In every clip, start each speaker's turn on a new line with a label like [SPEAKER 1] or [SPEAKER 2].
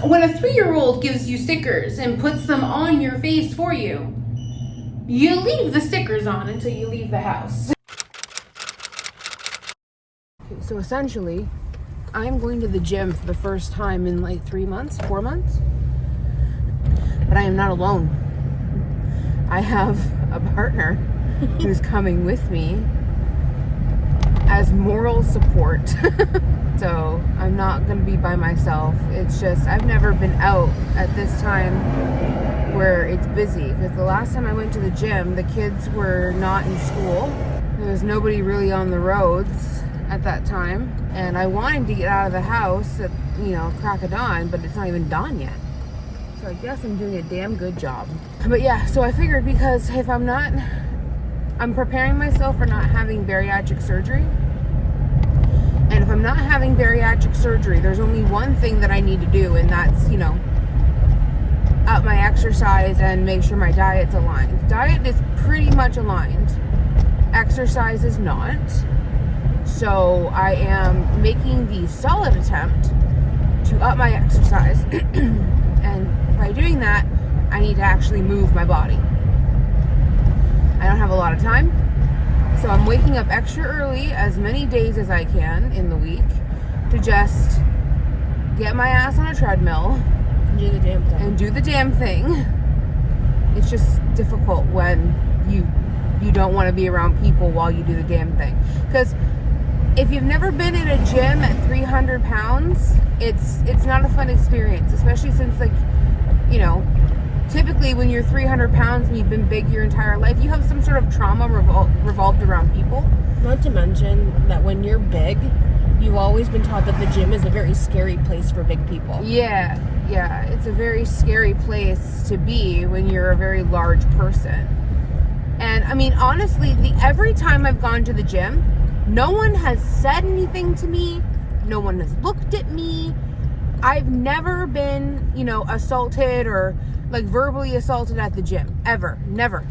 [SPEAKER 1] When a 3-year-old gives you stickers and puts them on your face for you, you leave the stickers on until you leave the house.
[SPEAKER 2] So essentially, I'm going to the gym for the first time in like 4 months. But I am not alone. I have a partner who's coming with me as moral support. So I'm not going to be by myself. It's just, I've never been out at this time where it's busy. Because the last time I went to the gym, the kids were not in school. There was nobody really on the roads at that time. And I wanted to get out of the house at, crack of dawn, but it's not even dawn yet. So I guess I'm doing a damn good job. But yeah, so I figured because if I'm preparing myself for not having bariatric surgery. And if I'm not having bariatric surgery, there's only one thing that I need to do, and that's, up my exercise and make sure my diet's aligned. Diet is pretty much aligned. Exercise is not. So I am making the solid attempt to up my exercise. And by doing that, I need to actually move my body. I don't have a lot of time. So I'm waking up extra early as many days as I can in the week to just get my ass on a treadmill
[SPEAKER 3] and
[SPEAKER 2] do the damn thing. It's just difficult when you don't want to be around people while you do the damn thing. Because if you've never been in a gym at 300 pounds, it's not a fun experience, especially since typically when you're 300 pounds and you've been big your entire life, you have some sort of trauma revolved around people.
[SPEAKER 3] Not to mention that when you're big, you've always been taught that the gym is a very scary place for big people.
[SPEAKER 2] Yeah, it's a very scary place to be when you're a very large person. And I mean, honestly, every time I've gone to the gym, no one has said anything to me. No one has looked at me. I've never been, assaulted or verbally assaulted at the gym. Ever. Never.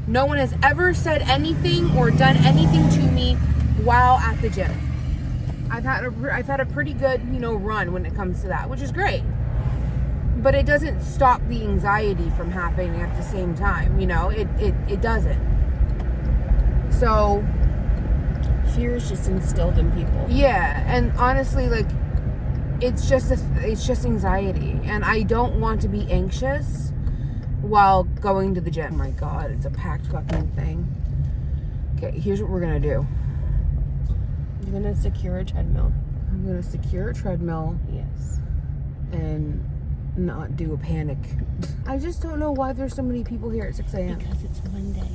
[SPEAKER 2] No one has ever said anything or done anything to me while at the gym. I've had a pretty good, run when it comes to that, which is great. But it doesn't stop the anxiety from happening at the same time, it doesn't. So
[SPEAKER 3] fear is just instilled in people.
[SPEAKER 2] Yeah, and honestly, it's just anxiety, and I don't want to be anxious while going to the gym. Oh my God, it's a packed fucking thing. Okay, here's what we're gonna do.
[SPEAKER 3] You're gonna secure a treadmill.
[SPEAKER 2] I'm gonna secure a treadmill.
[SPEAKER 3] Yes.
[SPEAKER 2] And not do a panic. I just don't know why there's so many people here at 6 a.m.
[SPEAKER 3] Because it's Monday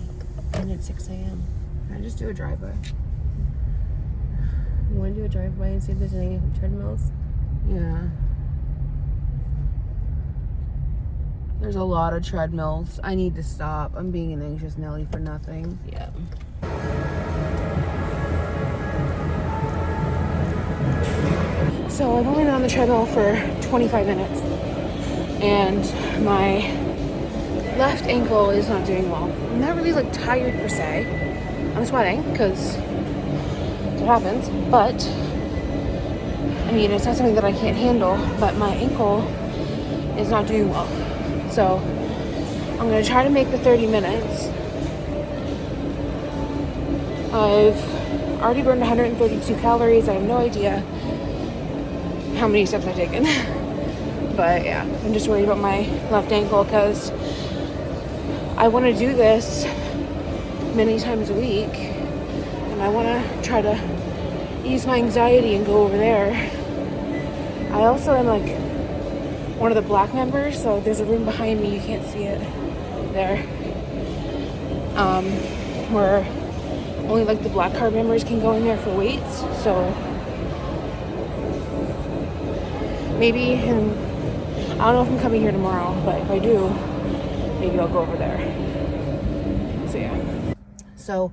[SPEAKER 3] and it's 6 a.m.
[SPEAKER 2] Can I just do a drive-by?
[SPEAKER 3] You want to do a drive-by and see if there's any treadmills?
[SPEAKER 2] Yeah. There's a lot of treadmills. I need to stop. I'm being an anxious Nelly for nothing.
[SPEAKER 3] Yeah.
[SPEAKER 2] So I've only been on the treadmill for 25 minutes. And my left ankle is not doing well. I'm not really tired per se. I'm sweating because that's what happens. But I mean, it's not something that I can't handle, but my ankle is not doing well. So I'm going to try to make the 30 minutes. I've already burned 132 calories. I have no idea how many steps I've taken. But yeah, I'm just worried about my left ankle because I want to do this many times a week. And I want to try to ease my anxiety and go over there. I also am one of the black members, so there's a room behind me, you can't see it there, where only the black card members can go in there for weights. So maybe, and I don't know if I'm coming here tomorrow, but if I do, maybe I'll go over there. So yeah. So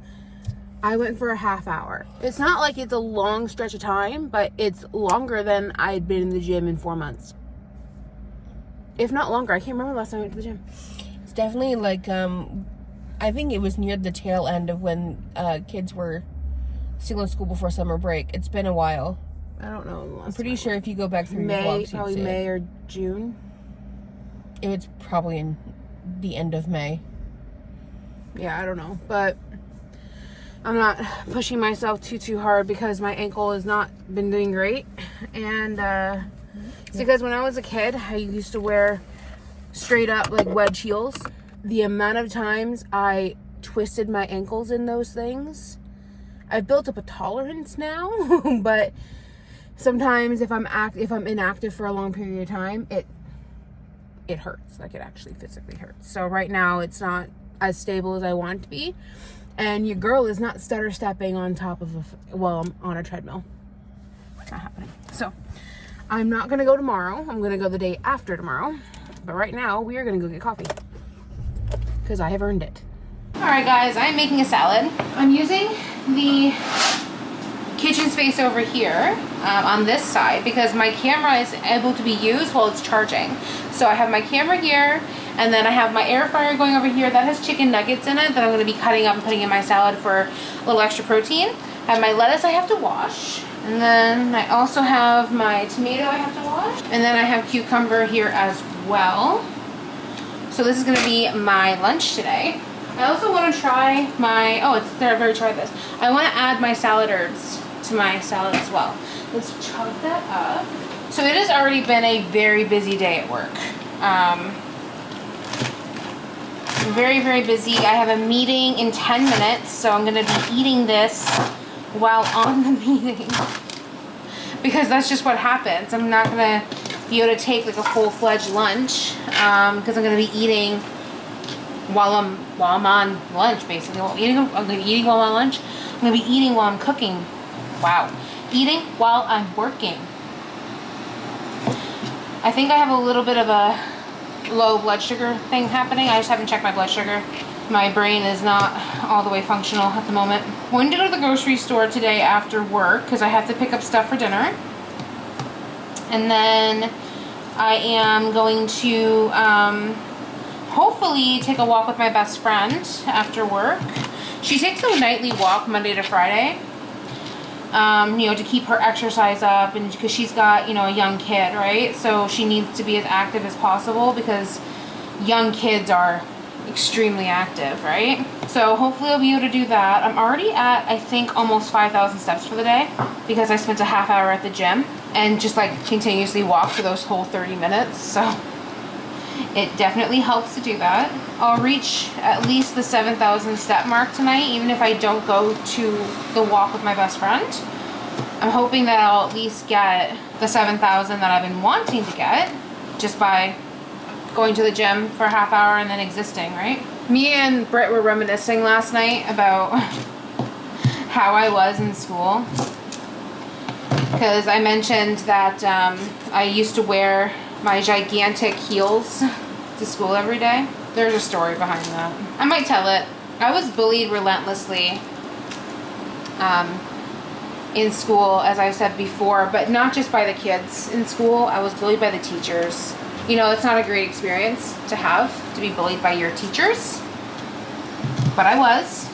[SPEAKER 2] I went for a half hour. It's not like it's a long stretch of time, but it's longer than I'd been in the gym in 4 months. If not longer. I can't remember the last time I went to the gym.
[SPEAKER 3] It's definitely I think it was near the tail end of when kids were still in school before summer break. It's been a while.
[SPEAKER 2] I don't know. The last
[SPEAKER 3] I'm pretty
[SPEAKER 2] time.
[SPEAKER 3] sure if you go back through your
[SPEAKER 2] May,
[SPEAKER 3] vlogs, you'd
[SPEAKER 2] probably
[SPEAKER 3] see it.
[SPEAKER 2] May or June.
[SPEAKER 3] It was probably in the end of May.
[SPEAKER 2] Yeah, I don't know, but I'm not pushing myself too hard because my ankle has not been doing great, and it's because when I was a kid, I used to wear straight up like wedge heels. The amount of times I twisted my ankles in those things, I've built up a tolerance now, but sometimes if I'm inactive for a long period of time, it hurts. Like, it actually physically hurts. So right now it's not as stable as I want it to be, and your girl is not stutter stepping on top of I'm on a treadmill. It's not happening. So I'm not gonna go tomorrow. I'm gonna go the day after tomorrow, but right now we are gonna go get coffee because I have earned it.
[SPEAKER 1] All right, guys, I'm making a salad. I'm using the kitchen space over here on this side because my camera is able to be used while it's charging. So I have my camera here, and then I have my air fryer going over here that has chicken nuggets in it that I'm going to be cutting up and putting in my salad for a little extra protein. I have my lettuce I have to wash, and then I also have my tomato I have to wash, and then I have cucumber here as well. So this is going to be my lunch today. I also want to try my, I've already tried this. I want to add my salad herbs to my salad as well. Let's chug that up. So it has already been a very busy day at work. Very, very busy. I have a meeting in 10 minutes, so I'm going to be eating this while on the meeting. Because that's just what happens. I'm not going to be able to take like a full-fledged lunch because I'm going to be eating while I'm on lunch, basically. I'm going to be eating while I'm on lunch. I'm going to be eating while I'm cooking. Wow. Eating while I'm working. I think I have a little bit of a low blood sugar thing happening. I just haven't checked my blood sugar. My brain is not all the way functional at the moment. I'm going to go to the grocery store today after work because I have to pick up stuff for dinner. And then I am going to hopefully take a walk with my best friend after work. She takes a nightly walk Monday to Friday, to keep her exercise up, and because she's got, a young kid, right? So she needs to be as active as possible because young kids are extremely active, right? So hopefully I'll be able to do that. I'm already at, I think, almost 5,000 steps for the day because I spent a half hour at the gym and just like continuously walk for those whole 30 minutes. So it definitely helps to do that. I'll reach at least the 7,000 step mark tonight, even if I don't go to the walk with my best friend. I'm hoping that I'll at least get the 7,000 that I've been wanting to get just by going to the gym for a half hour and then existing, right? Me and Britt were reminiscing last night about how I was in school. Because I mentioned that I used to wear my gigantic heels to school every day. There's a story behind that. I might tell it. I was bullied relentlessly in school, as I've said before, but not just by the kids in school. I was bullied by the teachers. It's not a great experience to be bullied by your teachers, but I was.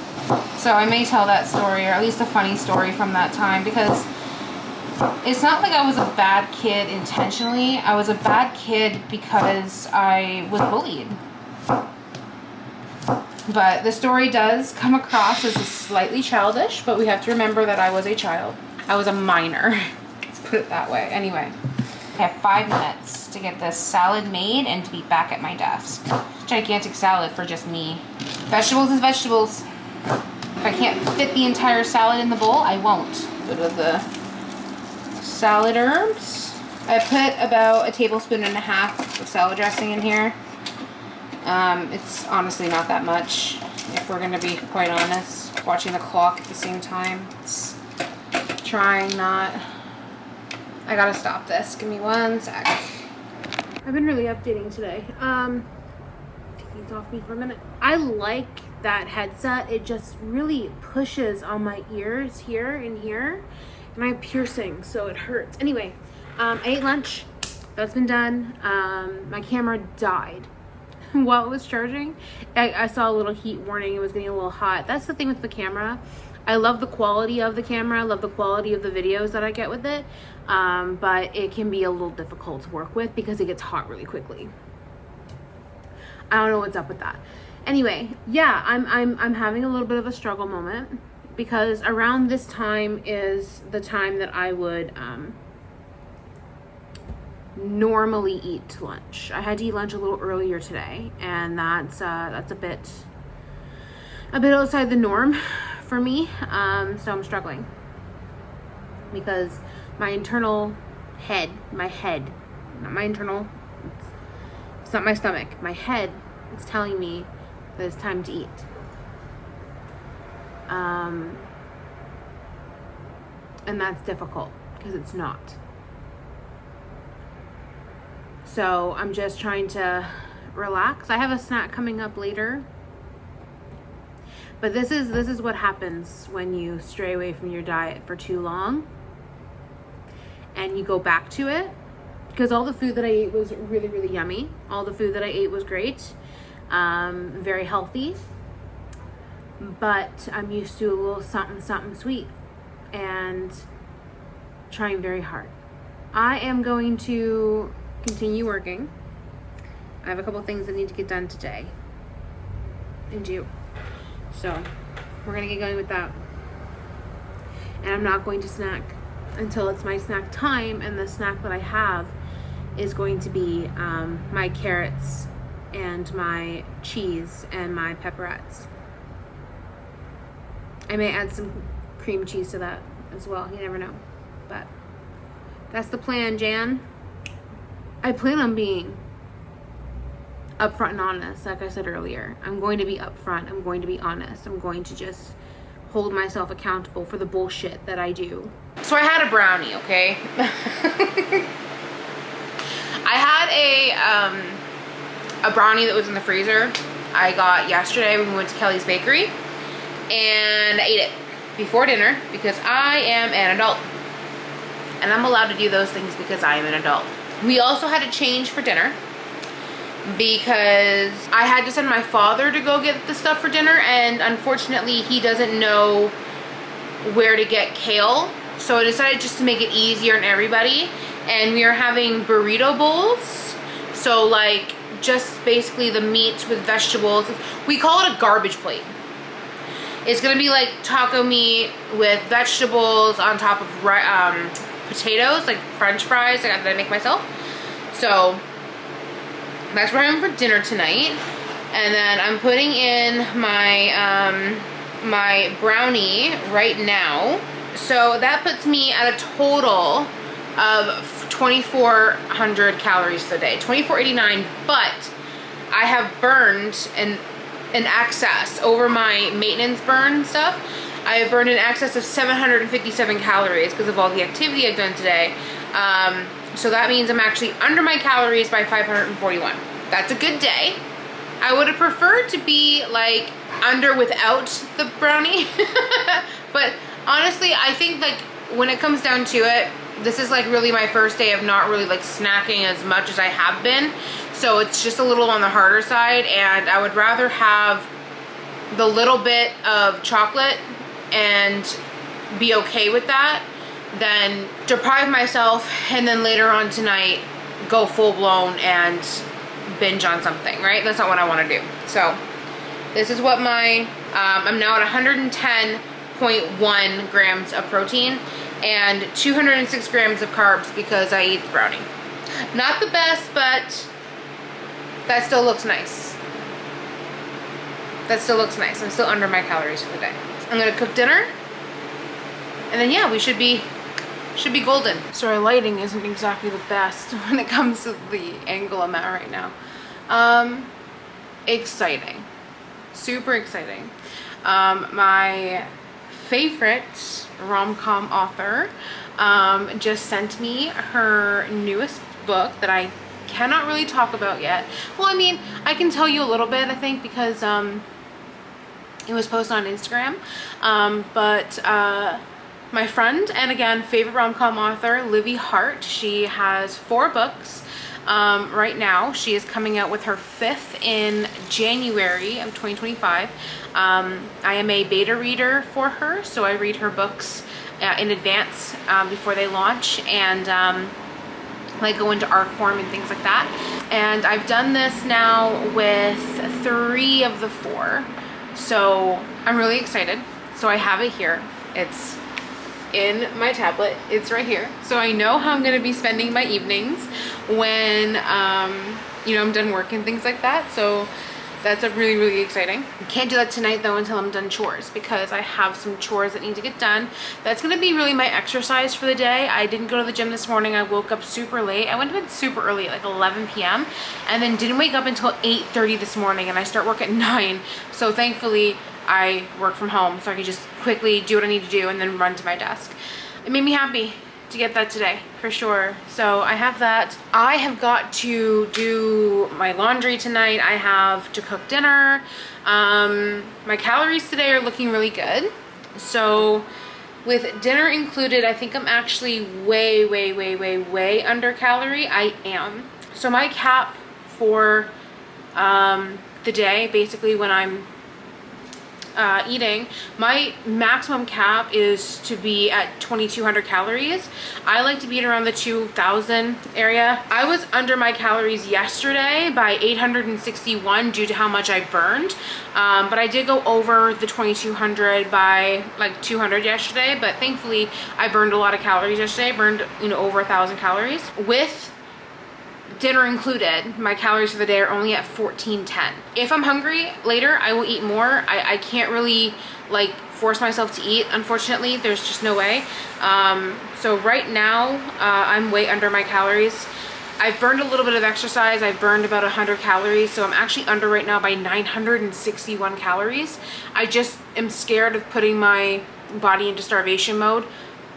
[SPEAKER 1] So I may tell that story, or at least a funny story from that time, because it's not like I was a bad kid intentionally. I was a bad kid because I was bullied. But the story does come across as slightly childish, but we have to remember that I was a child. I was a minor. Let's put it that way. Anyway, I have 5 minutes to get this salad made and to be back at my desk. Gigantic salad for just me. Vegetables is vegetables. If I can't fit the entire salad in the bowl, I won't. Bit of the salad herbs. I put about 1.5 tablespoons of salad dressing in here. It's honestly not that much, if we're going to be quite honest. Watching the clock at the same time. It's trying not... I gotta stop this. Give me 1 sec. I've been really updating today. Take these off me for a minute. I like that headset. It just really pushes on my ears here and here. And I have piercing, so it hurts. Anyway, I ate lunch. That's been done. My camera died while it was charging. I saw a little heat warning. It was getting a little hot. That's the thing with the camera.
[SPEAKER 2] I love the quality of the camera. I love the quality of the videos that I get with it. But it can be a little difficult to work with because it gets hot really quickly. I don't know what's up with that. Anyway, yeah, I'm having a little bit of a struggle moment because around this time is the time that I would normally eat lunch. I had to eat lunch a little earlier today, and that's a bit outside the norm for me. So I'm struggling because my internal head, not my internal, it's not my stomach, my head is telling me that it's time to eat. And that's difficult because it's not. So I'm just trying to relax. I have a snack coming up later. But this is what happens when you stray away from your diet for too long and you go back to it, because all the food that I ate was really, really yummy. All the food that I ate was great, very healthy, but I'm used to a little something sweet and trying very hard. I am going to continue working. I have a couple things that need to get done today and do. So we're gonna get going with that. And I'm not going to snack until it's my snack time, and the snack that I have is going to be my carrots and my cheese and my pepperettes. I may add some cream cheese to that as well, you never know. But that's the plan, Jan. I plan on being upfront and honest, like I said earlier. I'm going to be upfront, I'm going to be honest, I'm going to just hold myself accountable for the bullshit that I do. So I had a brownie, okay? I had a brownie that was in the freezer I got yesterday when we went to Kelly's Bakery, and I ate it before dinner because I am an adult and I'm allowed to do those things because I am an adult. We also had to change for dinner because I had to send my father to go get the stuff for dinner, and unfortunately he doesn't know where to get kale, so I decided just to make it easier on everybody, and we are having burrito bowls. So like just basically the meat with vegetables. We call it a garbage plate. It's gonna be like taco meat with vegetables on top of potatoes, like French fries that I make myself. So that's what I'm having for dinner tonight. And then I'm putting in my my brownie right now. So that puts me at a total of 2,400 calories for the day, 2,489. But I have burned an excess over my maintenance burn stuff. I have burned an excess of 757 calories because of all the activity I've done today. So that means I'm actually under my calories by 541. That's a good day. I would have preferred to be like under without the brownie. But honestly, I think like when it comes down to it, this is like really my first day of not really like snacking as much as I have been. So it's just a little on the harder side, and I would rather have the little bit of chocolate and be okay with that than deprive myself and then later on tonight go full blown and binge on something, right? That's not what I want to do. So this is what my, I'm now at 110.1 grams of protein and 206 grams of carbs because I ate the brownie. Not the best, but that still looks nice. That still looks nice. I'm still under my calories for the day. I'm gonna cook dinner, and then yeah, we should be golden. Sorry, lighting isn't exactly the best when it comes to the angle I'm at right now. Exciting, super exciting. My favorite rom-com author just sent me her newest book that I cannot really talk about yet. Well, I mean, I can tell you a little bit, I think, because it was posted on Instagram, but my friend and again favorite rom-com author Livy Hart, she has 4 books.
[SPEAKER 1] right now. She is coming out with her 5th in January of 2025. I am a beta reader for her, so I read her books in advance before they launch, and like go into art form and things like that. And I've done this now with 3 of the 4, so I'm really excited. So I have it here. It's in my tablet. It's right here. So I know how I'm going to be spending my evenings when you know, I'm done work and things like that. So that's a really exciting. I can't do that tonight though until I'm done chores, because I have some chores that need to get done. That's gonna be really my exercise for the day. I didn't go to the gym this morning. I woke up super late. I went to bed super early, like 11 p.m. and then didn't wake up until 8:30 this morning, and I start work at 9. So thankfully I work from home, so I can just quickly do what I need to do and then run to my desk. It made me happy to get that today, for sure. So I have that. I have got to do my laundry tonight. I have to cook dinner. My calories today are looking really good. So with dinner included, I think I'm actually way under calorie. I am. So my cap for the day, basically when I'm eating, my maximum cap is to be at 2200 calories. I like to be at around the 2000 area. I was under my calories yesterday by 861 due to how much I burned, but I did go over the 2200 by like 200 yesterday. But thankfully I burned a lot of calories yesterday. I burned, you know, over 1,000 calories. With dinner included, my calories for the day are only at 1410. If I'm hungry later, I will eat more. I can't really like force myself to eat, unfortunately. There's just no way. So right now I'm way under my calories. I've burned a little bit of exercise. I've burned about 100 calories, so I'm actually under right now by 961 calories. I just am scared of putting my body into starvation mode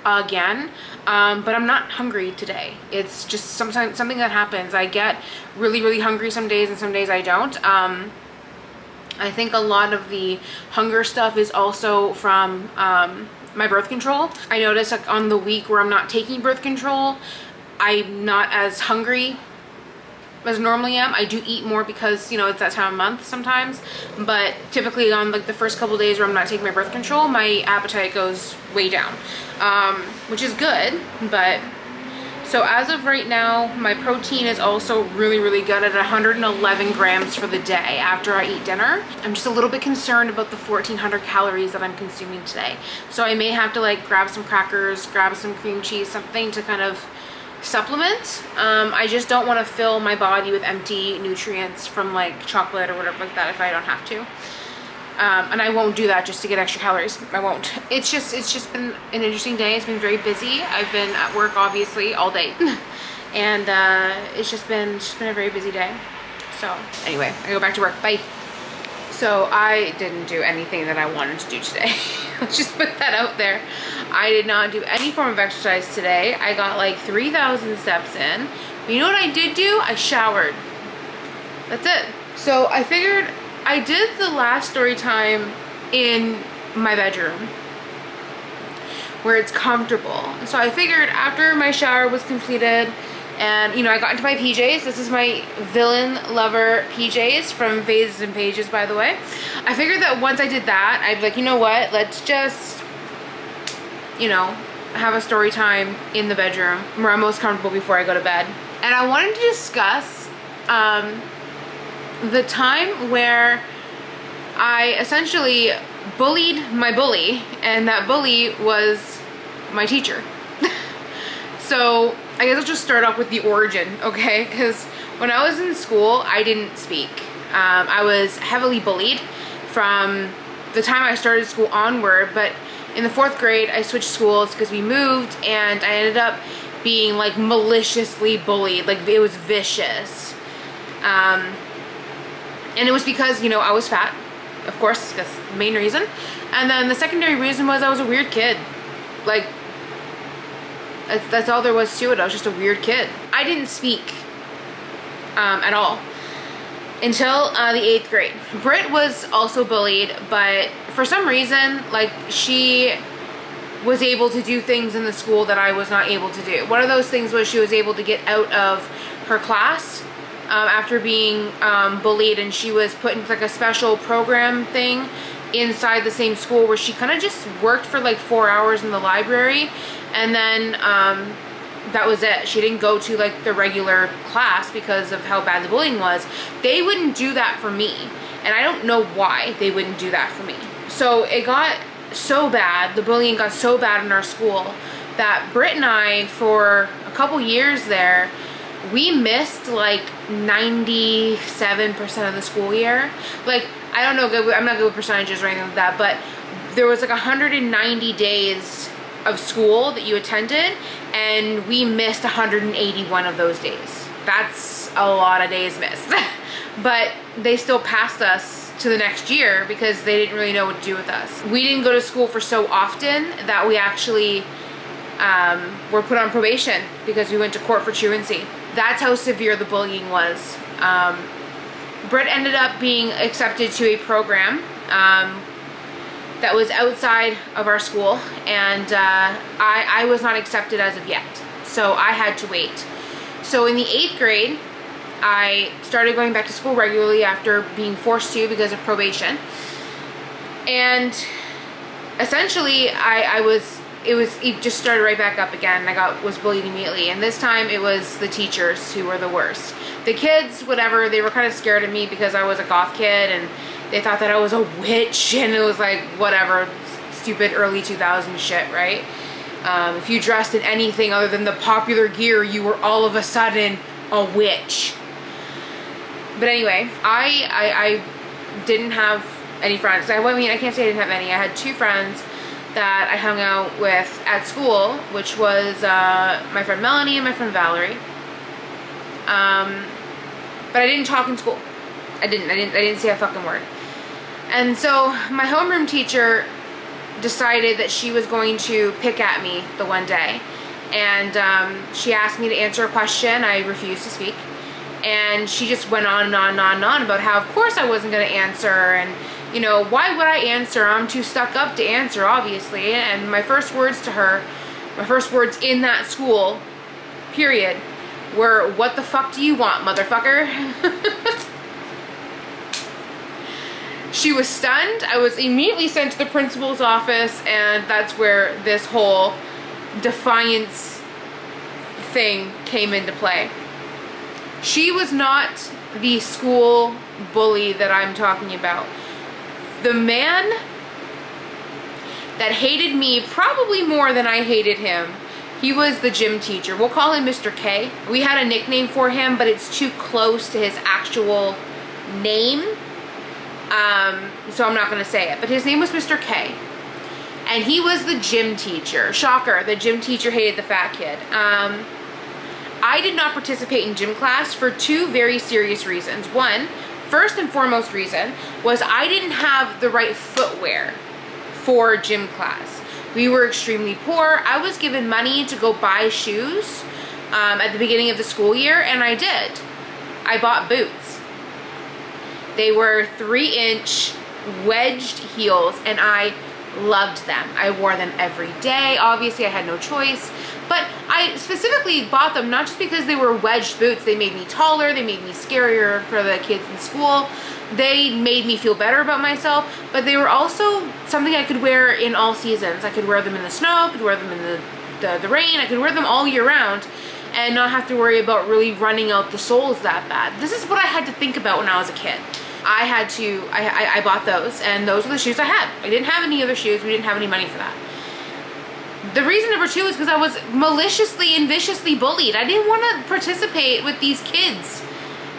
[SPEAKER 1] again, but I'm not hungry today. It's just sometimes something that happens. I get really hungry some days, and some days I don't. I think a lot of the hunger stuff is also from my birth control. I notice like on the week where I'm not taking birth control, I'm not as hungry as normally am. I do eat more because, you know, it's that time of month sometimes, but typically on like the first couple days where I'm not taking my birth control, my appetite goes way down, which is good. But so as of right now, my protein is also really good at 111 grams for the day after I eat dinner. I'm just a little bit concerned about the 1400 calories that I'm consuming today, so I may have to like grab some crackers, grab some cream cheese, something to kind of supplement. I just don't want to fill my body with empty nutrients from like chocolate or whatever like that if I don't have to. And I won't do that just to get extra calories. I won't. It's just been an interesting day. It's been very busy. I've been at work obviously all day, and it's just been a very busy day. So anyway, I go back to work. Bye. So I didn't do anything that I wanted to do today. Let's just put that out there. I did not do any form of exercise today. I got like 3,000 steps in. But you know what I did do? I showered. That's it. So I figured I did the last story time in my bedroom where it's comfortable. So I figured after my shower was completed, and, you know, I got into my PJs. This is my Villain Lover PJs from Vases and Pages, by the way. I figured that once I did that, I'd be like, you know what? Let's just, you know, have a story time in the bedroom where I'm most comfortable before I go to bed. And I wanted to discuss the time where I essentially bullied my bully, and that bully was my teacher. So I guess I'll just start off with the origin, okay? Because when I was in school, I didn't speak. I was heavily bullied from the time I started school onward, but in the 4th grade, I switched schools because we moved, and I ended up being like maliciously bullied. Like, it was vicious. And it was because, you know, I was fat, of course, that's the main reason. And then the secondary reason was I was a weird kid. Like, that's all there was to it. I was just a weird kid. I didn't speak at all until the 8th grade. Britt was also bullied, but for some reason, like, she was able to do things in the school that I was not able to do. One of those things was she was able to get out of her class after being bullied, and she was put in like a special program thing inside the same school where she kind of just worked for like 4 hours in the library, and then that was it. She didn't go to like the regular class because of how bad the bullying was. They wouldn't do that for me, and I don't know why they wouldn't do that for me. So it got so bad, the bullying got so bad in our school, that Britt and I, for a couple years there, we missed like 97% of the school year. Like, I don't know, I'm not good with percentages or anything like that, but there was like 190 days of school that you attended, and we missed 181 of those days. That's a lot of days missed. But they still passed us to the next year because they didn't really know what to do with us. We didn't go to school for so often that we actually were put on probation because we went to court for truancy. That's how severe the bullying was. Britt ended up being accepted to a program that was outside of our school, and I was not accepted as of yet, so I had to wait. So in the 8th grade, I started going back to school regularly after being forced to because of probation, and essentially it just started right back up again. I was bullied immediately, and this time it was the teachers who were the worst. The kids, whatever, they were kind of scared of me because I was a goth kid, and they thought that I was a witch, and it was like, whatever, stupid early 2000s shit, right? If you dressed in anything other than the popular gear, you were all of a sudden a witch. But anyway, I didn't have any friends. I mean, I can't say I didn't have any. I had 2 friends that I hung out with at school, which was my friend Melanie and my friend Valerie. But I didn't talk in school. I didn't say a fucking word. And so my homeroom teacher decided that she was going to pick at me the one day, and she asked me to answer a question. I refused to speak, and she just went on and on and on and on about how of course I wasn't going to answer, and you know, why would I answer? I'm too stuck up to answer, obviously. And my first words to her, my first words in that school, period, were, "What the fuck do you want, motherfucker?" She was stunned. I was immediately sent to the principal's office, and that's where this whole defiance thing came into play. She was not the school bully that I'm talking about. The man that hated me probably more than I hated him, he was the gym teacher. We'll call him Mr. K. We had a nickname for him, but it's too close to his actual name. So I'm not going to say it. But his name was Mr. K. And he was the gym teacher. Shocker, the gym teacher hated the fat kid. I did not participate in gym class for 2 very serious reasons. One, first and foremost reason, was I didn't have the right footwear for gym class. We were extremely poor. I was given money to go buy shoes at the beginning of the school year, and I did. I bought boots. They were 3-inch wedged heels, and I loved them. I wore them every day. Obviously, I had no choice, but I specifically bought them not just because they were wedged boots. They made me taller. They made me scarier for the kids in school. They made me feel better about myself, but they were also something I could wear in all seasons. I could wear them in the snow, I could wear them in the rain. I could wear them all year round and not have to worry about really running out the soles that bad. This is what I had to think about when I was a kid. I bought those, and those were the shoes I had. I didn't have any other shoes. We didn't have any money for that. The reason number 2 is because I was maliciously and viciously bullied. I didn't want to participate with these kids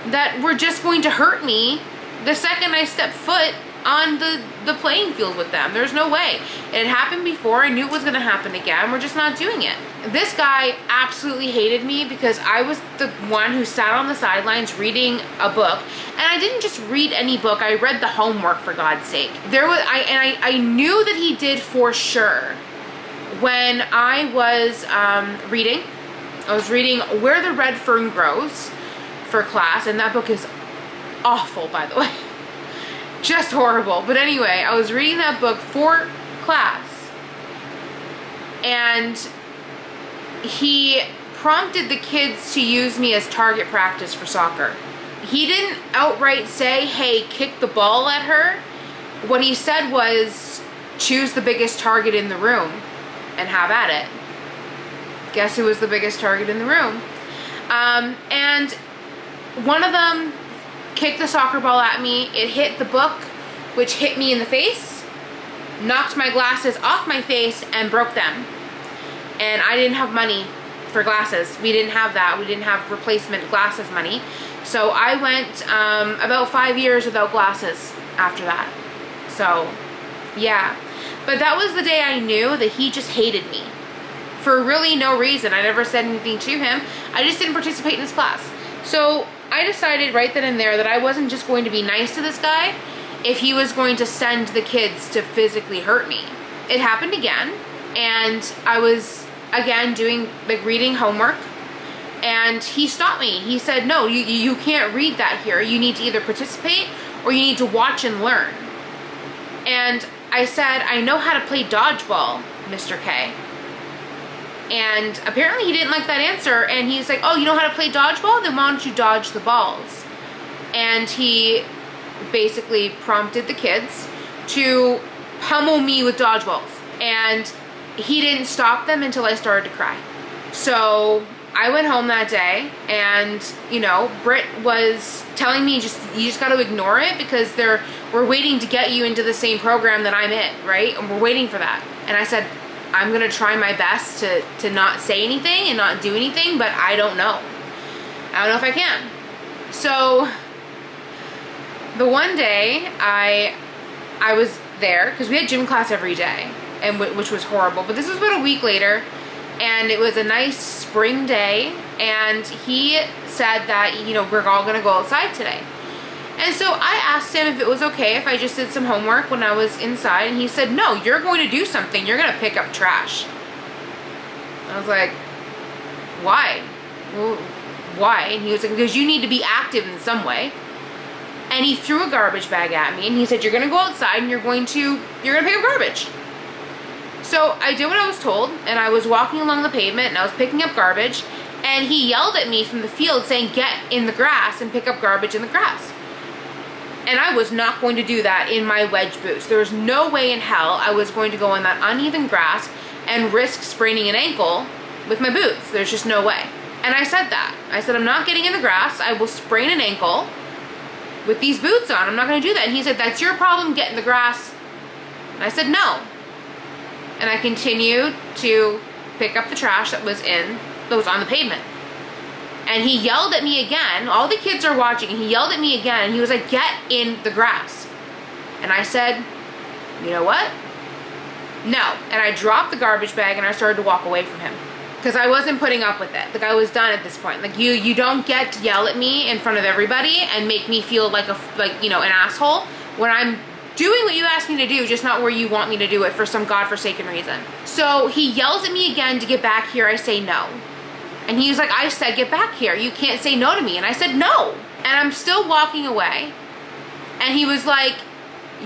[SPEAKER 1] that were just going to hurt me the second I stepped foot on the playing field with them. There's no way. It had happened before. I knew it was going to happen again. We're just not doing it. This guy absolutely hated me because I was the one who sat on the sidelines reading a book. And I didn't just read any book. I read the homework, for God's sake. I knew that he did for sure. When I was reading, I was reading Where the Red Fern Grows for class. And that book is awful, by the way. Just horrible. But anyway, I was reading that book for class, and he prompted the kids to use me as target practice for soccer. He didn't outright say, hey, kick the ball at her. What he said was, choose the biggest target in the room and have at it. Guess who was the biggest target in the room? And one of them kicked the soccer ball at me. It hit the book, which hit me in the face, knocked my glasses off my face, and broke them. And I didn't have money for glasses. We didn't have that. We didn't have replacement glasses money. So I went about 5 years without glasses after that. So, yeah. But that was the day I knew that he just hated me. For really no reason. I never said anything to him. I just didn't participate in his class. So I decided right then and there that I wasn't just going to be nice to this guy if he was going to send the kids to physically hurt me. It happened again, and I was again doing like reading homework, and he stopped me. He said, no, you can't read that here. You need to either participate or you need to watch and learn. And I said, I know how to play dodgeball, Mr. K. And apparently he didn't like that answer, and he's like, oh, you know how to play dodgeball? Then why don't you dodge the balls? And he basically prompted the kids to pummel me with dodgeballs. And he didn't stop them until I started to cry. So I went home that day, and, you know, Britt was telling me, you just got to ignore it, because we're waiting to get you into the same program that I'm in, right? And we're waiting for that. And I said, I'm going to try my best to not say anything and not do anything, but I don't know. I don't know if I can. So the one day I was there, because we had gym class every day, and which was horrible. But this was about a week later, and it was a nice spring day, and he said that, you know, we're all going to go outside today. And so I asked him if it was okay if I just did some homework when I was inside, and he said, no, you're going to do something. You're going to pick up trash. I was like, why? Well, why? And he was like, because you need to be active in some way. And he threw a garbage bag at me, and he said, you're going to go outside and you're going to pick up garbage. So I did what I was told, and I was walking along the pavement, and I was picking up garbage, and he yelled at me from the field saying, get in the grass and pick up garbage in the grass. And I was not going to do that in my wedge boots. There was no way in hell I was going to go on that uneven grass and risk spraining an ankle with my boots. There's just no way. And I said that. I said, I'm not getting in the grass. I will sprain an ankle with these boots on. I'm not going to do that. And he said, that's your problem, get in the grass. And I said, no. And I continued to pick up the trash that was on the pavement. And he yelled at me again. All the kids are watching, and he yelled at me again, and he was like, get in the grass. And I said, you know what? No. And I dropped the garbage bag, and I started to walk away from him, because I wasn't putting up with it. Like, I was done at this point. Like, you don't get to yell at me in front of everybody and make me feel like an asshole when I'm doing what you asked me to do, just not where you want me to do it for some godforsaken reason. So he yells at me again to get back here. I say no. And he was like, I said, get back here. You can't say no to me. And I said, no. And I'm still walking away. And he was like,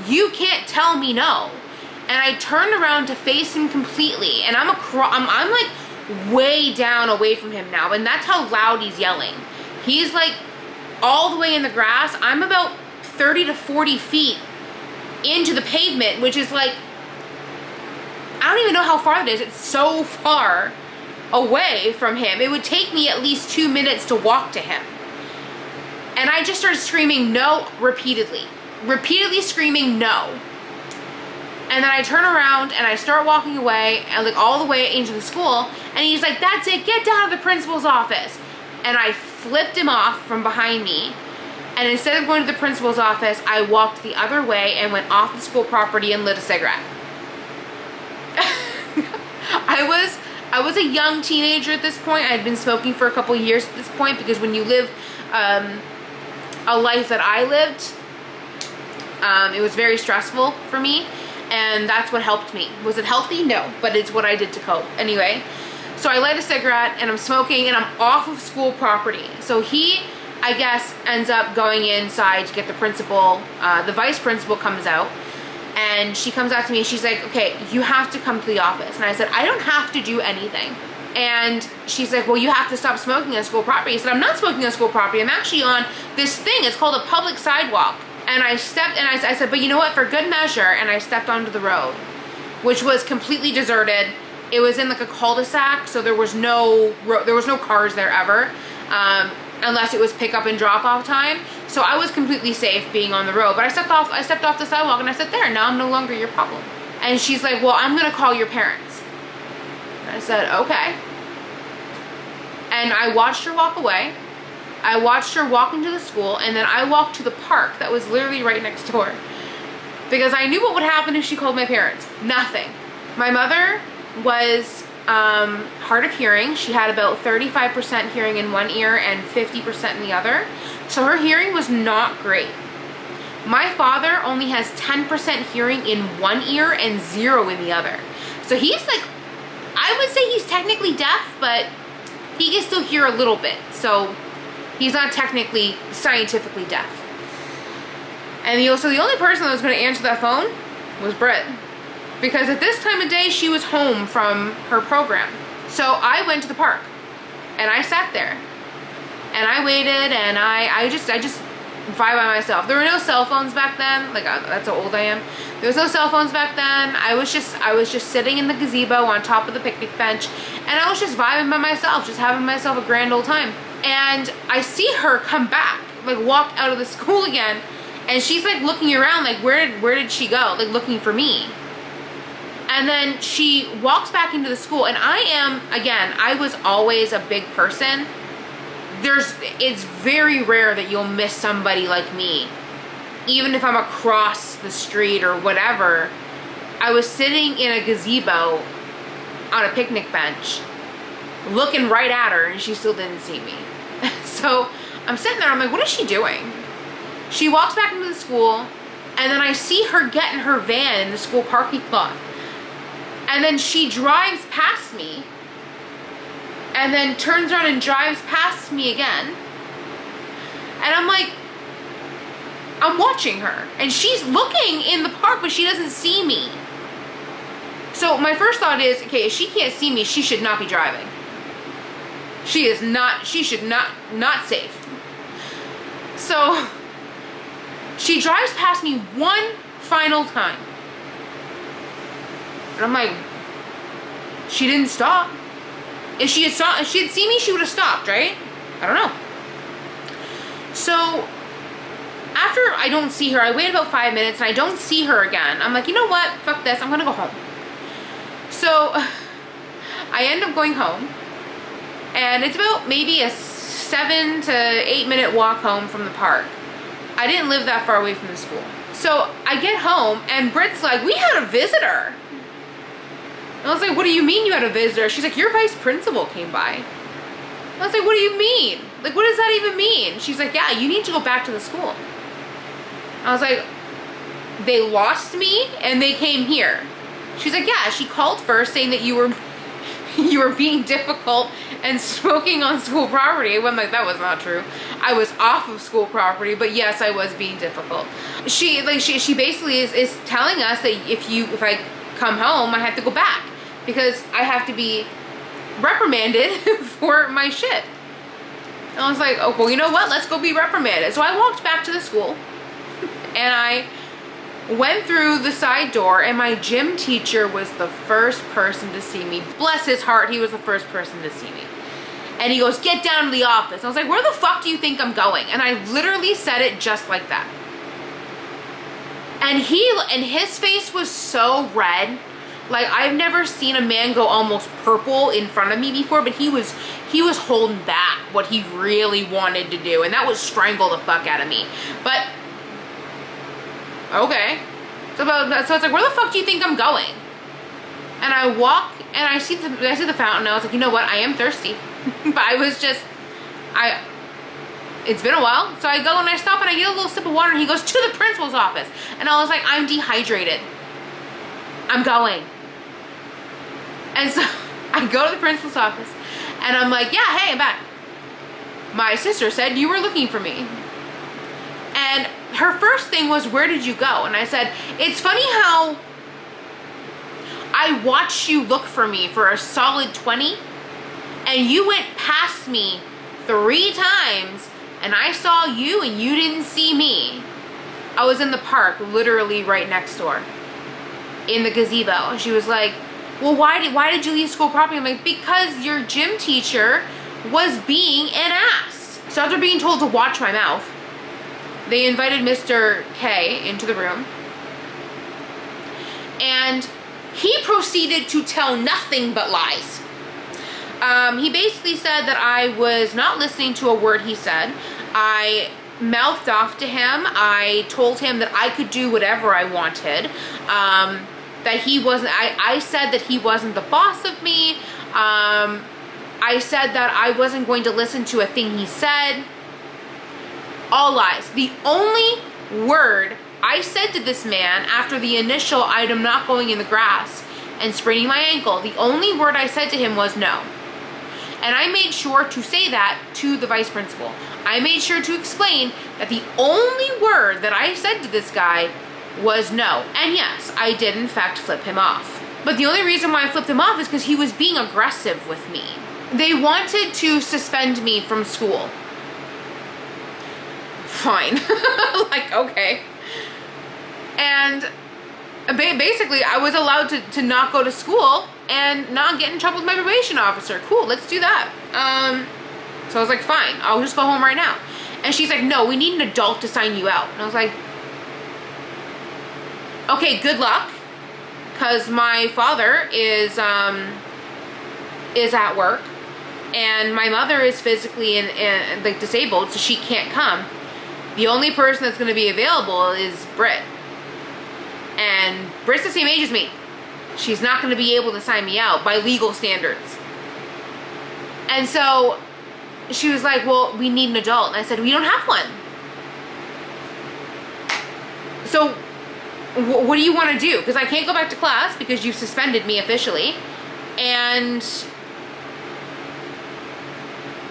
[SPEAKER 1] you can't tell me no. And I turned around to face him completely. And I'm like way down away from him now. And that's how loud he's yelling. He's like all the way in the grass. I'm about 30 to 40 feet into the pavement, which is like, I don't even know how far it is. It's so far away from him. It would take me at least 2 minutes to walk to him. And I just started screaming no repeatedly screaming no. And then I turn around and I start walking away, and like all the way into the school, and he's like, that's it, get down to the principal's office. And I flipped him off from behind me, and instead of going to the principal's office, I walked the other way and went off the school property and lit a cigarette. I was a young teenager at this point. I had been smoking for a couple of years at this point, because when you live a life that I lived, it was very stressful for me, and that's what helped me. Was it healthy? No, but it's what I did to cope. Anyway, so I light a cigarette, and I'm smoking, and I'm off of school property. So he, I guess, ends up going inside to get the principal. The vice principal comes out, and she comes out to me, and she's like, okay, you have to come to the office. And I said, I don't have to do anything. And she's like, well, you have to stop smoking on school property. I said, I'm not smoking on school property. I'm actually on this thing. It's called a public sidewalk. And I stepped, and I said, but you know what, for good measure, and I stepped onto the road, which was completely deserted. It was in like a cul-de-sac, so there was no cars there ever, unless it was pick up and drop off time. So I was completely safe being on the road. But I stepped off the sidewalk and I said, there, now I'm no longer your problem. And she's like, well, I'm gonna call your parents. And I said, okay. And I watched her walk away. I watched her walk into the school, and then I walked to the park that was literally right next door. Because I knew what would happen if she called my parents. Nothing. My mother was hard of hearing. She had about 35% hearing in one ear and 50% in the other. So her hearing was not great. My father only has 10% hearing in one ear and 0 in the other. So he's like, I would say he's technically deaf, but he can still hear a little bit. So he's not technically scientifically deaf. And so the only person that was going to answer that phone was Britt. Because at this time of day, she was home from her program. So I went to the park and I sat there and I waited, and I just vibe by myself. There were no cell phones back then. Like, that's how old I am. There was no cell phones back then. I was just sitting in the gazebo on top of the picnic bench, and I was just vibing by myself, just having myself a grand old time. And I see her come back, like walk out of the school again, and she's like looking around, like where did she go? Like looking for me. And then she walks back into the school, and I was always a big person. It's very rare that you'll miss somebody like me. Even if I'm across the street or whatever, I was sitting in a gazebo on a picnic bench, looking right at her, and she still didn't see me. So I'm sitting there, I'm like, what is she doing? She walks back into the school, and then I see her get in her van in the school parking lot. And then she drives past me, and then turns around and drives past me again. And I'm like, I'm watching her, and she's looking in the park, but she doesn't see me. So my first thought is, okay, if she can't see me, she should not be driving. She should not safe. So she drives past me one final time. And I'm like, she didn't stop. If she had seen me, she would have stopped, right? I don't know. So after I don't see her, I wait about 5 minutes and I don't see her again. I'm like, you know what? Fuck this. I'm gonna go home. So I end up going home, and it's about maybe a 7 to 8 minute walk home from the park. I didn't live that far away from the school. So I get home, and Britt's like, we had a visitor. And I was like, what do you mean you had a visitor? She's like, your vice principal came by. I was like, what do you mean? Like, what does that even mean? She's like, yeah, you need to go back to the school. I was like, they lost me and they came here. She's like, yeah, she called first saying that you were being difficult and smoking on school property. I went like, that was not true. I was off of school property, but yes, I was being difficult. She basically is telling us that if I come home, I have to go back because I have to be reprimanded for my shit. And I was like, oh, well, you know what? Let's go be reprimanded. So I walked back to the school, and I went through the side door, and my gym teacher was the first person to see me. Bless his heart, he was the first person to see me. And he goes, get down to the office. I was like, where the fuck do you think I'm going? And I literally said it just like that. And his face was so red. Like, I've never seen a man go almost purple in front of me before, but he was holding back what he really wanted to do, and that was strangle the fuck out of me. But okay. So it's like, where the fuck do you think I'm going? And I walk, and I see the fountain, and I was like, you know what? I am thirsty. But it's been a while. So I go and I stop and I get a little sip of water, and he goes, to the principal's office. And I was like, I'm dehydrated. I'm going. And so I go to the principal's office, and I'm like, yeah, hey, I'm back. My sister said you were looking for me. And her first thing was, where did you go? And I said, it's funny how I watched you look for me for a solid 20 And you went past me 3 times, and I saw you and you didn't see me. I was in the park, literally right next door, in the gazebo. And she was like, well, why did you leave school properly? I'm like, because your gym teacher was being an ass. So after being told to watch my mouth, they invited Mr. K into the room. And he proceeded to tell nothing but lies. He basically said that I was not listening to a word he said. I mouthed off to him. I told him that I could do whatever I wanted. That he wasn't, I said that he wasn't the boss of me. I said that I wasn't going to listen to a thing he said. All lies. The only word I said to this man after the initial I'm not going in the grass and spraining my ankle, the only word I said to him was no. And I made sure to say that to the vice principal. I made sure to explain that the only word that I said to this guy was no. And yes, I did in fact flip him off. But the only reason why I flipped him off is because he was being aggressive with me. They wanted to suspend me from school. Fine. Like, okay. And basically, I was allowed to not go to school and not get in trouble with my probation officer. Cool, let's do that. So I was like, fine, I'll just go home right now. And she's like, no, we need an adult to sign you out. And I was like, okay, good luck. Because my father is at work. And my mother is physically like disabled, so she can't come. The only person that's going to be available is Britt. And Britt's the same age as me. She's not going to be able to sign me out by legal standards. And so she was like, well, we need an adult. And I said, we don't have one. So what do you want to do? Because I can't go back to class because you suspended me officially. And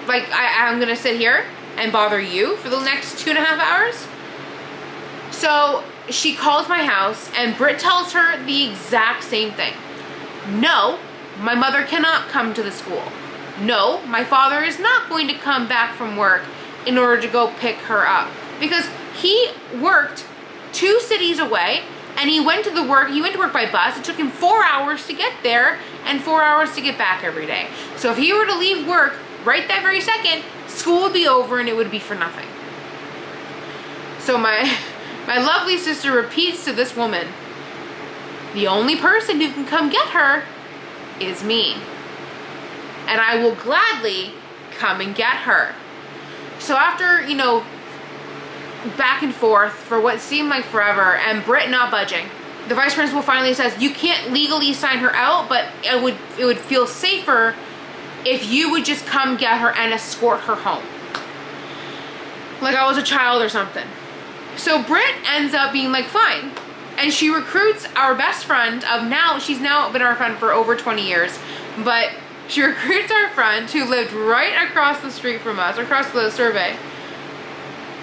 [SPEAKER 1] like, I'm going to sit here and bother you for the next 2.5 hours. So she calls my house and Britt tells her the exact same thing. No, my mother cannot come to the school. No, my father is not going to come back from work in order to go pick her up. Because he worked 2 cities away and he went to work by bus. It took him 4 hours to get there and 4 hours to get back every day. So if he were to leave work right that very second, school would be over and it would be for nothing. So my lovely sister repeats to this woman, the only person who can come get her is me. And I will gladly come and get her. So after, back and forth for what seemed like forever, and Britt not budging, the vice principal finally says, you can't legally sign her out, but it would feel safer if you would just come get her and escort her home. Like I was a child or something. So Britt ends up being like, fine. And she recruits our best friend she's now been our friend for over 20 years, but she recruits our friend who lived right across the street from us, across the survey,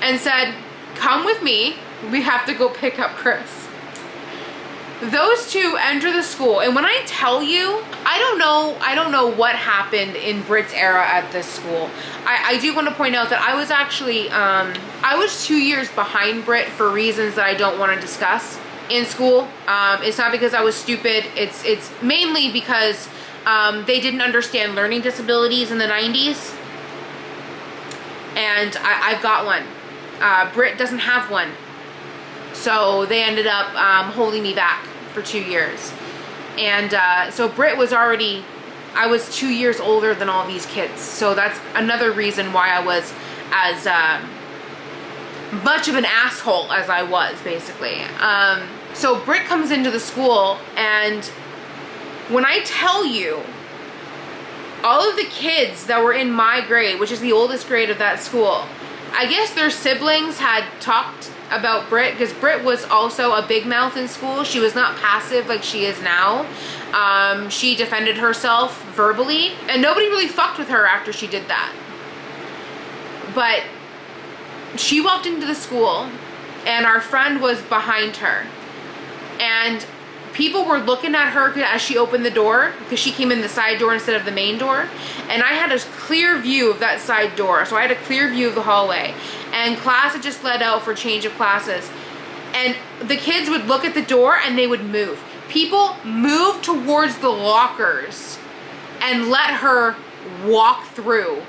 [SPEAKER 1] and said, come with me, we have to go pick up Chris. Those two enter the school, and when I tell you, I don't know what happened in Britt's era at this school. I do want to point out that I was actually, I was 2 years behind Britt for reasons that I don't want to discuss in school. It's not because I was stupid, it's mainly because they didn't understand learning disabilities in the 90s. And I've got one. Britt doesn't have one. So they ended up holding me back for 2 years. And so Britt was I was 2 years older than all these kids. So that's another reason why I was as much of an asshole as I was, basically. So Britt comes into the school, and when I tell you, all of the kids that were in my grade, which is the oldest grade of that school, I guess their siblings had talked about Britt, because Britt was also a big mouth in school. She was not passive like she is now. She defended herself verbally, and nobody really fucked with her after she did that. But she walked into the school, and our friend was behind her. And people were looking at her as she opened the door, because she came in the side door instead of the main door. And I had a clear view of that side door. So I had a clear view of the hallway. And class had just let out for change of classes. And the kids would look at the door and they would move. People moved towards the lockers and let her walk through.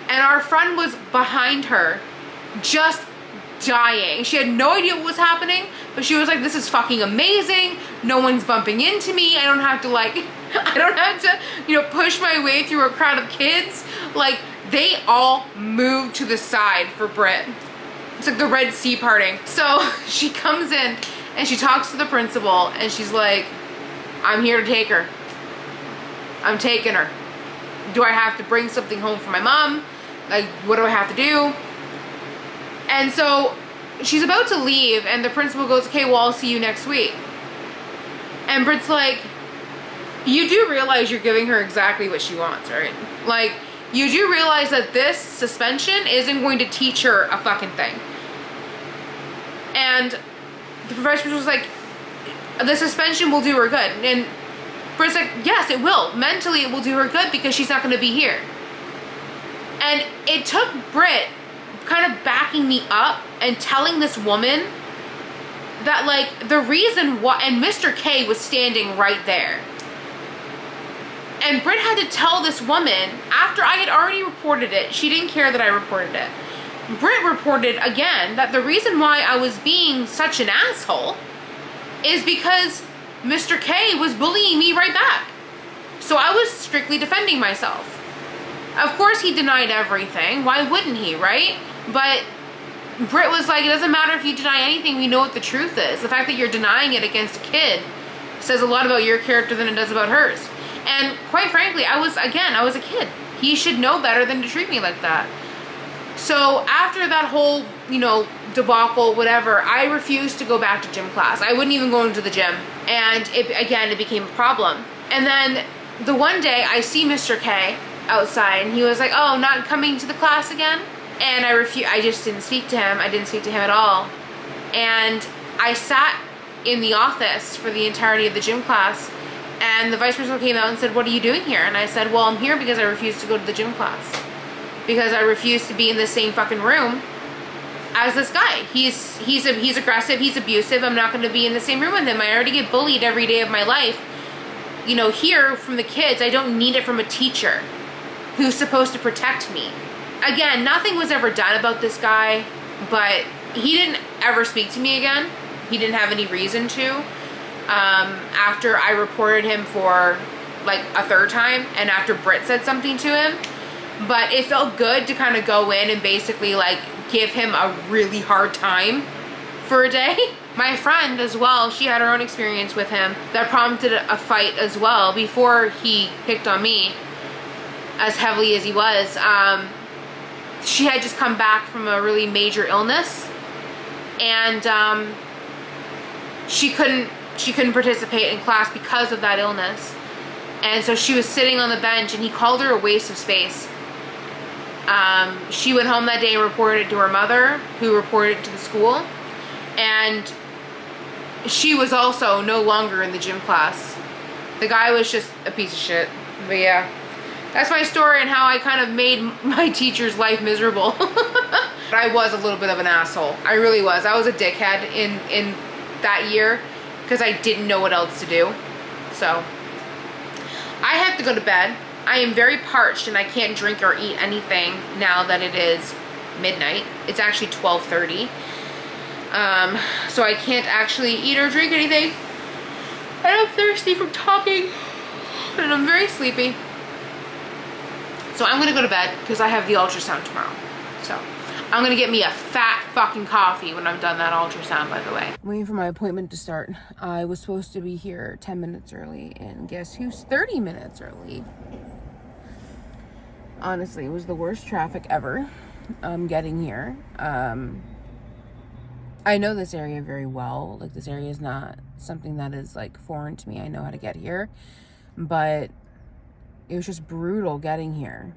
[SPEAKER 1] And our friend was behind her, just dying. She had no idea what was happening, but she was like, this is fucking amazing. No one's bumping into me. I don't have to push my way through a crowd of kids. Like, they all moved to the side for Brit. It's like the Red Sea parting. So she comes in and she talks to the principal and she's like, I'm here to take her. I'm taking her. Do I have to bring something home for my mom? Like, what do I have to do? And so she's about to leave and the principal goes, okay, well, I'll see you next week. And Brit's like, you do realize you're giving her exactly what she wants, right? Like, you do realize that this suspension isn't going to teach her a fucking thing. And the professor was like, the suspension will do her good. And Brit's like, yes, it will. Mentally, it will do her good because she's not going to be here. And it took Brit kind of backing me up and telling this woman that, like, the reason why, and Mr. K was standing right there. And Brit had to tell this woman, after I had already reported it, she didn't care that I reported it. Brit reported again that the reason why I was being such an asshole is because Mr. K was bullying me right back. So I was strictly defending myself. Of course he denied everything. Why wouldn't he, right? But Brit was like, it doesn't matter if you deny anything, we know what the truth is. The fact that you're denying it against a kid says a lot about your character than it does about hers. And quite frankly, I was a kid. He should know better than to treat me like that. So after that whole, debacle, whatever, I refused to go back to gym class. I wouldn't even go into the gym. And it became a problem. And then the one day I see Mr. K outside and he was like, oh, not coming to the class again? And I just didn't speak to him. I didn't speak to him at all. And I sat in the office for the entirety of the gym class. And the vice principal came out and said, what are you doing here? And I said, well, I'm here because I refuse to go to the gym class. Because I refuse to be in the same fucking room as this guy. He's aggressive, he's abusive. I'm not going to be in the same room with him. I already get bullied every day of my life. Here from the kids, I don't need it from a teacher who's supposed to protect me. Again, nothing was ever done about this guy, but he didn't ever speak to me again. He didn't have any reason to. After I reported him for like a third time and after Brit said something to him. But it felt good to kind of go in and basically like give him a really hard time for a day. My friend as well, she had her own experience with him that prompted a fight as well before he picked on me as heavily as he was. She had just come back from a really major illness and she couldn't participate in class because of that illness. And so she was sitting on the bench and he called her a waste of space. She went home that day and reported it to her mother, who reported it to the school. And she was also no longer in the gym class. The guy was just a piece of shit. But yeah, that's my story and how I kind of made my teacher's life miserable. I was a little bit of an asshole. I really was. I was a dickhead in that year because I didn't know what else to do. So I have to go to bed. I am very parched and I can't drink or eat anything now that it is midnight. It's actually 12:30. So I can't actually eat or drink anything. And I'm thirsty from talking. And I'm very sleepy. So I'm gonna go to bed because I have the ultrasound tomorrow. So I'm gonna get me a fat fucking coffee when I'm done that ultrasound, by the way.
[SPEAKER 2] Waiting for my appointment to start. I was supposed to be here 10 minutes early, and guess who's 30 minutes early? Honestly, it was the worst traffic ever getting here. I know this area very well. Like, this area is not something that is like foreign to me. I know how to get here, but it was just brutal getting here.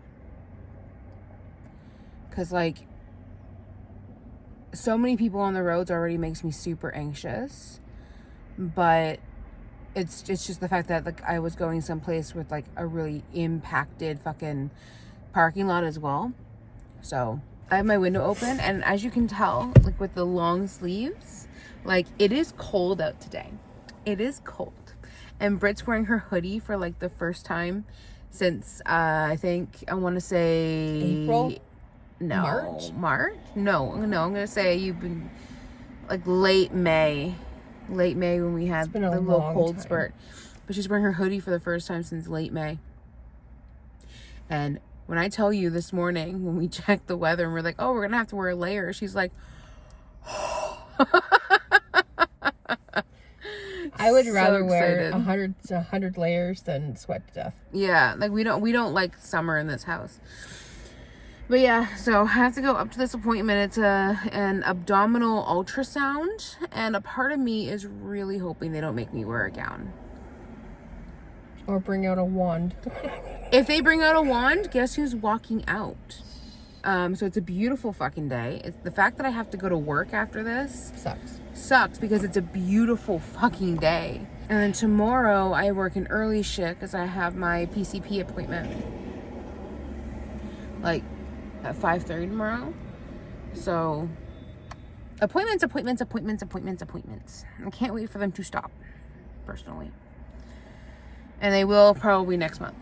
[SPEAKER 2] Cause like so many people on the roads already makes me super anxious, but it's just the fact that like I was going someplace with like a really impacted fucking parking lot as well. So I have my window open, and as you can tell, like with the long sleeves, like it is cold out today. It is cold. And Britt's wearing her hoodie for like the first time since I think I want to say
[SPEAKER 3] April?
[SPEAKER 2] No. March? No, I'm gonna say you've been like late May when we had
[SPEAKER 3] been a
[SPEAKER 2] the little
[SPEAKER 3] long
[SPEAKER 2] cold
[SPEAKER 3] time.
[SPEAKER 2] spurt. But she's wearing her hoodie for the first time since late May. And when I tell you this morning when we checked the weather and we're like, oh, we're gonna have to wear a layer, she's like,
[SPEAKER 3] I would
[SPEAKER 2] so
[SPEAKER 3] rather wear
[SPEAKER 2] excited.
[SPEAKER 3] 100 layers than sweat to death.
[SPEAKER 2] Yeah, like we don't like summer in this house. But yeah, so I have to go up to this appointment. It's an abdominal ultrasound, and a part of me is really hoping they don't make me wear a gown.
[SPEAKER 3] Or bring out a wand.
[SPEAKER 2] If they bring out a wand, guess who's walking out? So it's a beautiful fucking day. It's the fact that I have to go to work after this sucks because it's a beautiful fucking day. And then tomorrow I work an early shift because I have my PCP appointment. Like at 5:30 tomorrow. So appointments. I can't wait for them to stop, personally. And they will probably next month.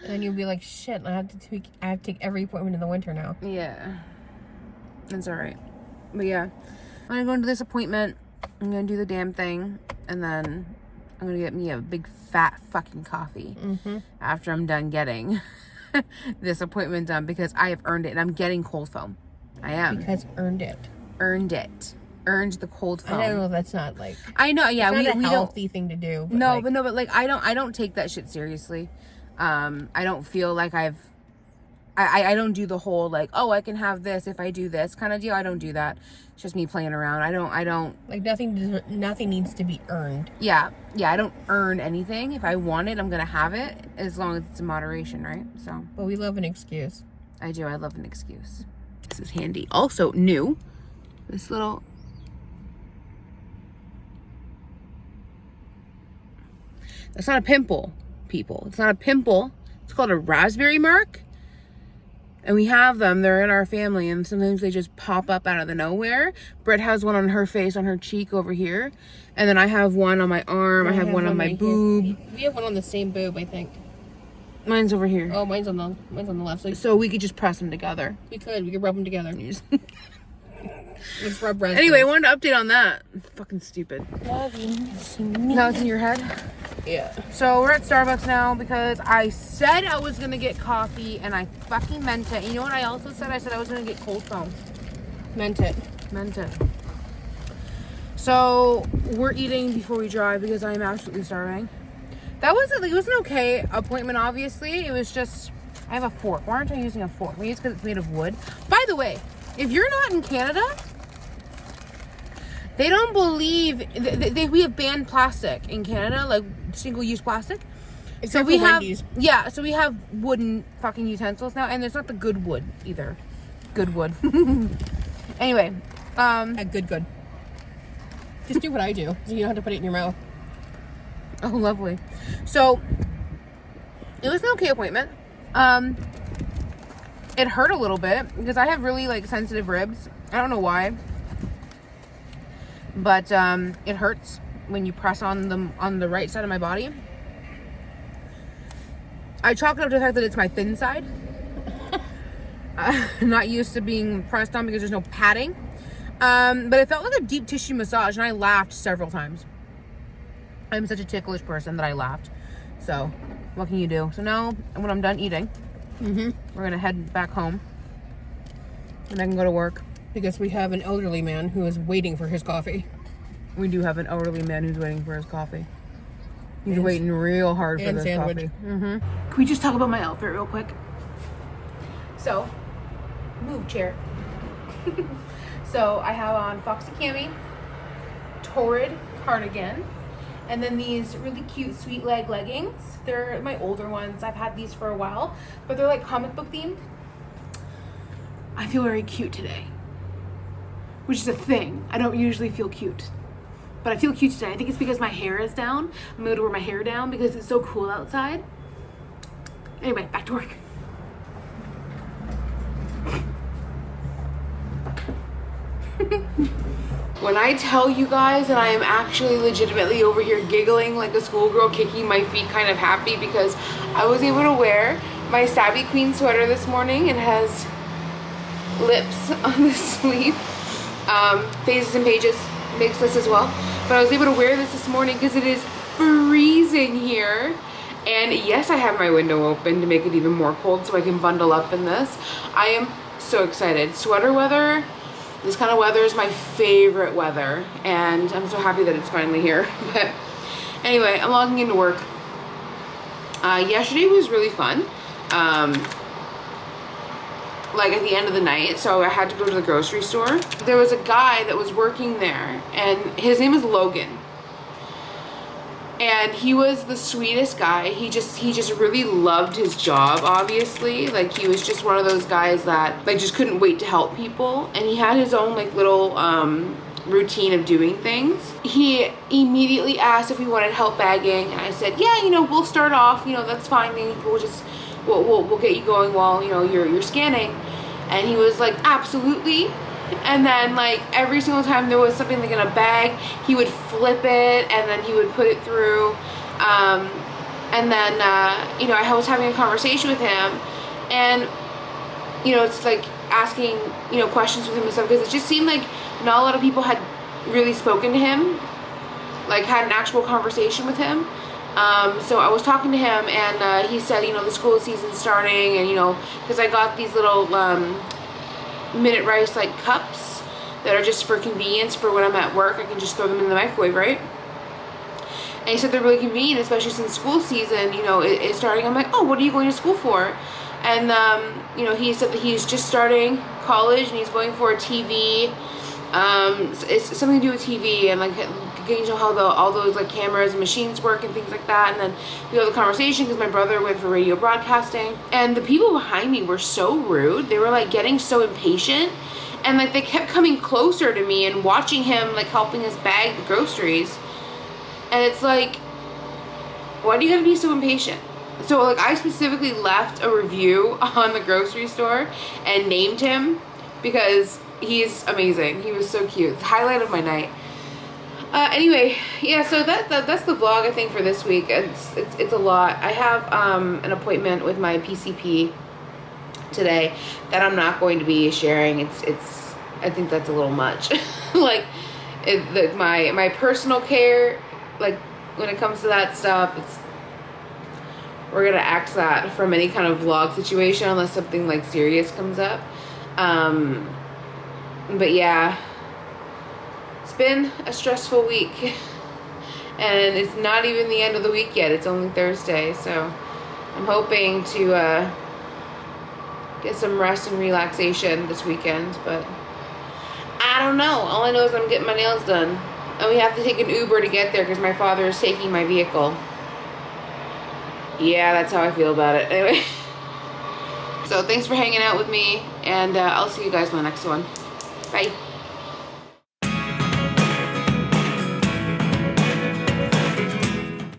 [SPEAKER 3] And then you'll be like, shit, I have to take every appointment in the winter now.
[SPEAKER 2] Yeah. That's alright. But yeah. I'm gonna go into this appointment. I'm gonna do the damn thing. And then I'm gonna get me a big fat fucking coffee. After I'm done getting this appointment done, because I have earned it, and I'm getting cold foam. I am.
[SPEAKER 3] Because earned it.
[SPEAKER 2] Earned the cold foam.
[SPEAKER 3] I don't know, that's not like...
[SPEAKER 2] I know, yeah.
[SPEAKER 3] It's not
[SPEAKER 2] we
[SPEAKER 3] a
[SPEAKER 2] don't...
[SPEAKER 3] healthy thing to do. But
[SPEAKER 2] No,
[SPEAKER 3] like,
[SPEAKER 2] but like I don't take that shit seriously. I don't feel like I don't do the whole like, oh, I can have this if I do this kind of deal. I don't do that. It's just me playing around. I don't
[SPEAKER 3] like nothing needs to be earned.
[SPEAKER 2] yeah, I don't earn anything. If I want it, I'm gonna have it, as long as it's in moderation, right? So
[SPEAKER 3] But we love an excuse.
[SPEAKER 2] I love an excuse. This is handy. Also new, this little... That's not a pimple, people. It's not a pimple. It's called a raspberry mark. And we have them. They're in our family. And sometimes they just pop up out of the nowhere. Britt has one on her face, on her cheek over here. And then I have one on my arm. I have one on my
[SPEAKER 3] right
[SPEAKER 2] boob.
[SPEAKER 3] here. We have one on the same boob, I think.
[SPEAKER 2] Mine's over here.
[SPEAKER 3] Oh, mine's on the left.
[SPEAKER 2] So we could just press them together.
[SPEAKER 3] We could rub them together. Let's rub raspberries.
[SPEAKER 2] Anyway, I wanted to update on that. Fucking stupid.
[SPEAKER 3] Love you.
[SPEAKER 2] Now it's in your head.
[SPEAKER 3] Yeah.
[SPEAKER 2] So we're at Starbucks now because I said I was gonna get coffee and I fucking meant it. You know what I also said? I said I was gonna get cold foam.
[SPEAKER 3] Meant it.
[SPEAKER 2] So we're eating before we drive because I am absolutely starving. It was an okay appointment, obviously. It was just, I have a fork. Why aren't I using a fork? Maybe it's because it's made of wood. By the way, if you're not in Canada, they don't believe, we have banned plastic in Canada, like single-use plastic.
[SPEAKER 3] Except
[SPEAKER 2] so we
[SPEAKER 3] for
[SPEAKER 2] have,
[SPEAKER 3] Wendy's.
[SPEAKER 2] yeah, so we have wooden fucking utensils now, and it's not the good wood either. Good wood. Anyway,
[SPEAKER 3] Good. Just do what I do, so you don't have to put it in your mouth.
[SPEAKER 2] oh, lovely. So it was an okay appointment. It hurt a little bit because I have really like sensitive ribs. I don't know why, but it hurts when you press on them on the right side of my body. I chalk it up to the fact that it's my thin side. I'm not used to being pressed on because there's no padding. But it felt like a deep tissue massage, and I laughed several times. I'm such a ticklish person that I laughed. So, what can you do? So now, when I'm done eating, we're gonna head back home, and I can go to work.
[SPEAKER 3] Because we have an elderly man who is waiting for his coffee.
[SPEAKER 2] We do have an elderly man who's waiting for his coffee. He's waiting real hard for
[SPEAKER 3] and
[SPEAKER 2] this
[SPEAKER 3] sandwich.
[SPEAKER 2] coffee. Can we just talk about my outfit real quick? So, move chair. So I have on Foxy Cami, Torrid cardigan, and then these really cute sweet leg leggings. They're my older ones. I've had these for a while, but they're like comic book themed. I feel very cute today, which is a thing. I don't usually feel cute. but I feel cute today. I think it's because my hair is down. I'm going to wear my hair down because it's so cool outside. Anyway, back to work. When I tell you guys that I am actually legitimately over here giggling like a schoolgirl, kicking my feet kind of happy because I was able to wear my Savvy Queen sweater this morning. It has lips on the sleeve, Phases and Pages makes this as well, but I was able to wear this morning because it is freezing here. And yes, I have my window open to make it even more cold so I can bundle up in this. I am so excited. Sweater weather, this kind of weather is my favorite weather, and I'm so happy that it's finally here. But anyway, I'm logging into work. Yesterday was really fun. Like at the end of the night, so I had to go to the grocery store. There was a guy that was working there, and his name is Logan. And he was the sweetest guy. He just really loved his job, obviously. Like, he was just one of those guys that like just couldn't wait to help people. And he had his own like little routine of doing things. He immediately asked if we wanted help bagging, and I said, yeah, you know, we'll start off, you know, that's fine. We'll get you going while, you know, you're scanning. And he was like, absolutely. And then like every single time there was something like in a bag, he would flip it and then he would put it through. And then, you know, I was having a conversation with him, and, you know, it's like asking, you know, questions with him and stuff, because it just seemed like not a lot of people had really spoken to him, like had an actual conversation with him. So I was talking to him, and he said, you know, the school season's starting, and, you know, because I got these little Minute Rice like cups that are just for convenience for when I'm at work. I can just throw them in the microwave, right? And he said they're really convenient, especially since school season, you know, is starting. I'm like, oh, what are you going to school for? And, you know, he said that he's just starting college and he's going for a TV. It's something to do with TV and like getting to know how all those like cameras and machines work and things like that. And then we had the conversation because my brother went for radio broadcasting, and the people behind me were so rude. They were like getting so impatient, and like they kept coming closer to me and watching him like helping us bag the groceries. And it's like, why do you gotta be so impatient? So like I specifically left a review on the grocery store and named him because he's amazing. He was so cute. The highlight of my night. Anyway, yeah, so that's the vlog I think for this week. It's a lot. I have an appointment with my PCP today that I'm not going to be sharing. It's I think that's a little much. Like my personal care, like when it comes to that stuff, we're gonna axe that from any kind of vlog situation unless something like serious comes up. But yeah, it's been a stressful week, and it's not even the end of the week yet. It's only Thursday, so I'm hoping to get some rest and relaxation this weekend, but I don't know. All I know is I'm getting my nails done, and we have to take an Uber to get there because my father is taking my vehicle. Yeah, that's how I feel about it. Anyway, so thanks for hanging out with me, and I'll see you guys in the next one. Bye.